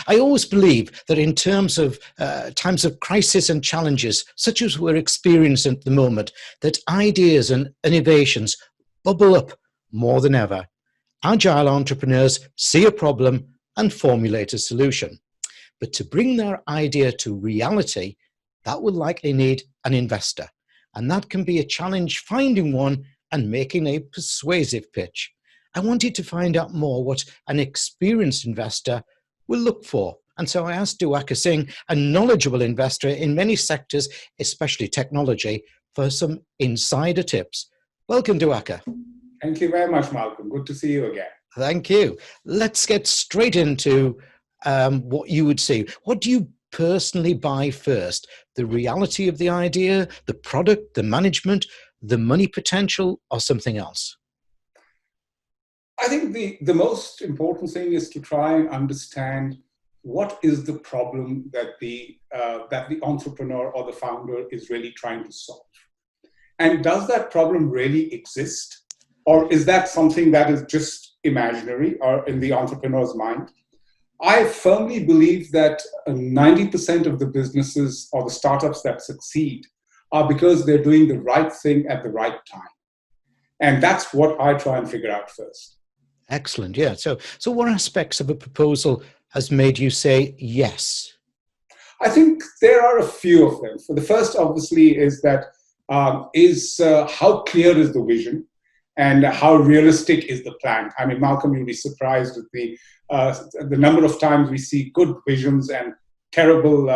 I always believe that in terms of times of crisis and challenges, such as we're experiencing at the moment, that ideas and innovations bubble up more than ever. Agile entrepreneurs see a problem and formulate a solution. But to bring their idea to reality, that will likely need an investor. And that can be a challenge finding one and making a persuasive pitch. I wanted to find out more what an experienced investor will look for. And so I asked Diwaker Singh, a knowledgeable investor in many sectors, especially technology, for some insider tips. Welcome, Diwaker. Thank you very much, Malcolm. Good to see you again. Thank you. Let's get straight into what you would see. What do you personally buy first? The reality of the idea, the product, the management, the money potential, or something else? I think the most important thing is to try and understand what is the problem that the entrepreneur or the founder is really trying to solve. And does that problem really exist? Or is that something that is just imaginary or in the entrepreneur's mind? I firmly believe that 90% of the businesses or the startups that succeed are because they're doing the right thing at the right time. And that's what I try and figure out first. Excellent. Yeah. So what aspects of a proposal has made you say yes? I think there are a few of them. So the first, obviously, is that how clear is the vision and how realistic is the plan? I mean, Malcolm, you'll be surprised at the number of times we see good visions and terrible,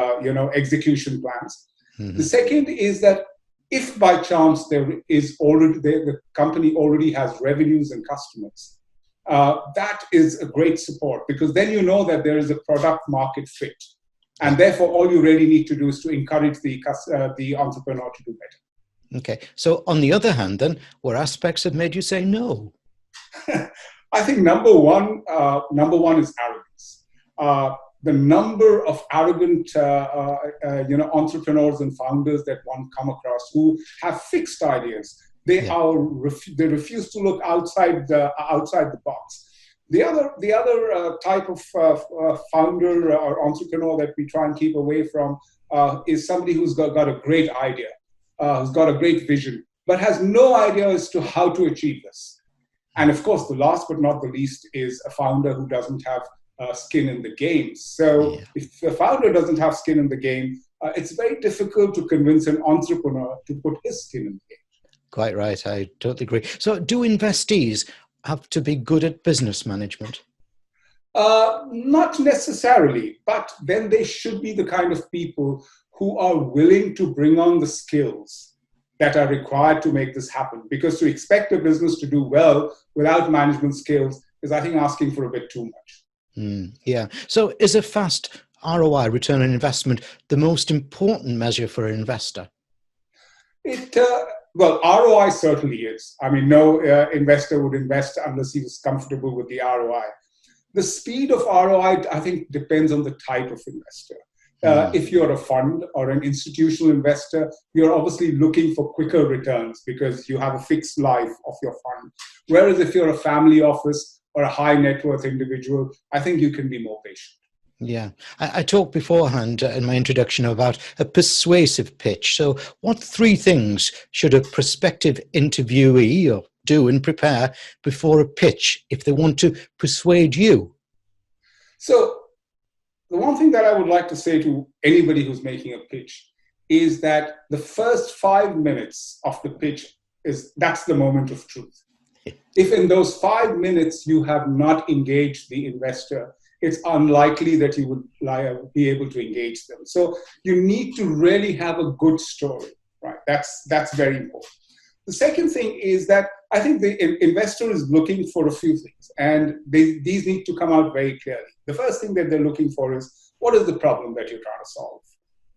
execution plans. Mm-hmm. The second is that if by chance the company already has revenues and customers, that is a great support, because then you know that there is a product market fit. And therefore, all you really need to do is to encourage the entrepreneur to do better. Okay. So on the other hand, then, what aspects have made you say no? I think number one is arrogance. The number of arrogant, entrepreneurs and founders that one come across who have fixed ideas. They refuse to look outside the box. The other type of founder or entrepreneur that we try and keep away from is somebody who's got a great idea, who's got a great vision, but has no idea as to how to achieve this. And of course, the last but not the least is a founder who doesn't have skin in the game. So if the founder doesn't have skin in the game, it's very difficult to convince an entrepreneur to put his skin in the game. Quite right. I totally agree. So do investees have to be good at business management? Not necessarily, but then they should be the kind of people who are willing to bring on the skills that are required to make this happen. Because to expect a business to do well without management skills is, I think, asking for a bit too much. Yeah. So is a fast ROI, return on investment, the most important measure for an investor? Well, ROI certainly is. I mean, no investor would invest unless he was comfortable with the ROI. The speed of ROI, I think, depends on the type of investor. If you're a fund or an institutional investor, you're obviously looking for quicker returns because you have a fixed life of your fund. Whereas if you're a family office or a high net worth individual, I think you can be more patient. Yeah, I talked beforehand in my introduction about a persuasive pitch. So what three things should a prospective interviewee do and prepare before a pitch if they want to persuade you? So the one thing that I would like to say to anybody who's making a pitch is that the first 5 minutes of the pitch that's the moment of truth. If in those 5 minutes you have not engaged the investor, it's unlikely that you would be able to engage them. So you need to really have a good story, right? That's very important. The second thing is that I think the investor is looking for a few things, and these need to come out very clearly. The first thing that they're looking for is, what is the problem that you're trying to solve?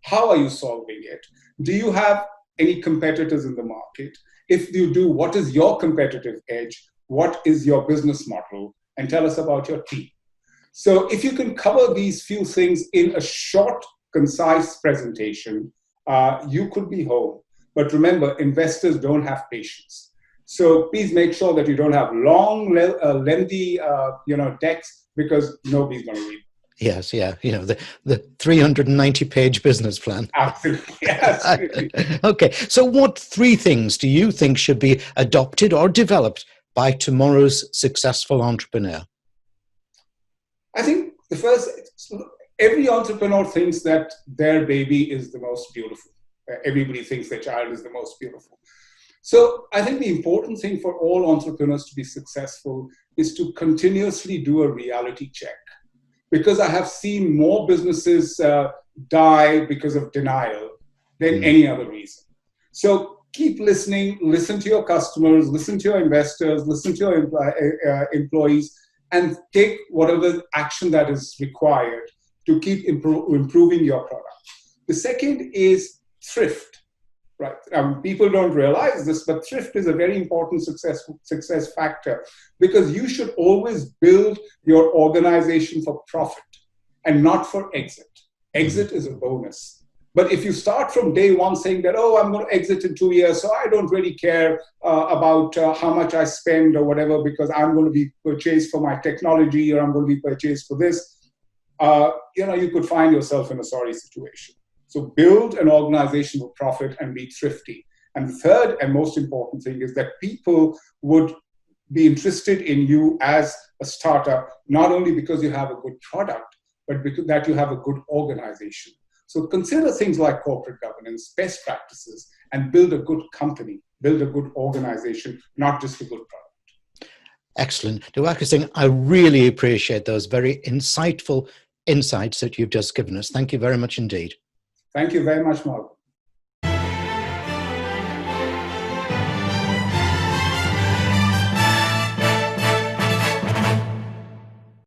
How are you solving it? Do you have any competitors in the market? If you do, what is your competitive edge? What is your business model? And tell us about your team. So if you can cover these few things in a short, concise presentation, you could be home. But remember, investors don't have patience. So please make sure that you don't have long, lengthy, decks, because nobody's going to read them. Yes, yeah, the 390-page business plan. Absolutely, absolutely. Okay, so what 3 things do you think should be adopted or developed by tomorrow's successful entrepreneur? I think the first, every entrepreneur thinks that their baby is the most beautiful. Everybody thinks their child is the most beautiful. So I think the important thing for all entrepreneurs to be successful is to continuously do a reality check. Because I have seen more businesses die because of denial than any other reason. So keep listening, listen to your customers, listen to your investors, listen to your employees, and take whatever action that is required to keep improving your product. The second is thrift. Right. People don't realize this, but thrift is a very important success factor, because you should always build your organization for profit and not for exit. Exit is a bonus. But if you start from day one saying that, oh, I'm going to exit in 2 years, so I don't really care about how much I spend or whatever, because I'm going to be purchased for my technology, or I'm going to be purchased for this, you could find yourself in a sorry situation. So build an organization for profit and be thrifty. And the third and most important thing is that people would be interested in you as a startup, not only because you have a good product, but because that you have a good organization. So consider things like corporate governance, best practices, and build a good company, build a good organization, not just a good product. Excellent. Diwaker Singh, I really appreciate those very insightful insights that you've just given us. Thank you very much indeed. Thank you very much, Malcolm.